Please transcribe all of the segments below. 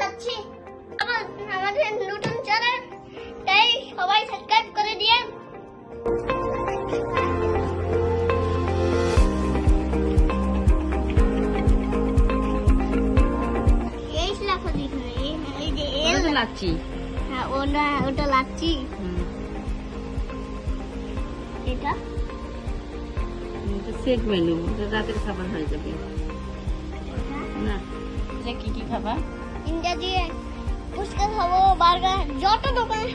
যাচ্ছি। আমাদের নতুন চ্যানেল, তাই সবাই সাবস্ক্রাইব করে দিয়ে। এই লাখো দিখানে এই যে এল লাগছি। হ্যাঁ ওটা লাগছি। এটা সেট মেনু, রাতের খাবার হয়ে যাবে না। এটা কি কি খাবার? ইন্ডিয়া দিয়ে ফুচকা খাবো, বার্গার, যত দোকান।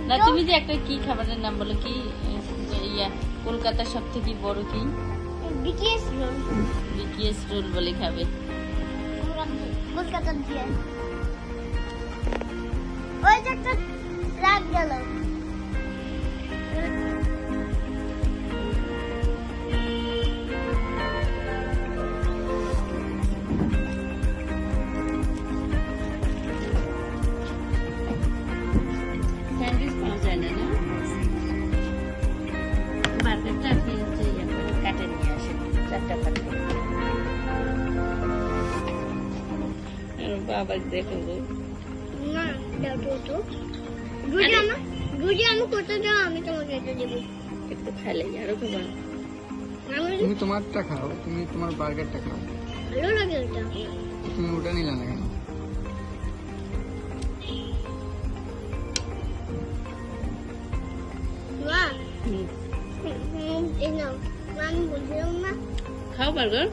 না তুমি যে একটা কি খাবারের নাম বলো, কি ইয়া কলকাতার সব থেকে বড় কি বিকেএস রোল, বিকেএস রোল বলে খাবে। কলকাতা দিয়ে ওই যে একটা ট্রাক গেল। স্যান্ডউইচ পাওয়া যায় না না? বার্গারটা আপনি হচ্ছে কাটে নিয়ে আসেন, 4টা কাটে। বাবা দেখো না দাও তো রুজি আমি করতে দাও, আমি তোমাকে এটা দেবো। একটু খাইলে আরো খাবার। তুমি তোমারটা খাও, তুমি তোমার বার্গারটা খাও। ভালো লাগে ওটা। তুমি ওটা নিলে না কেন? মা এই নাও, আমি বলছিলাম না খাও বার্গার।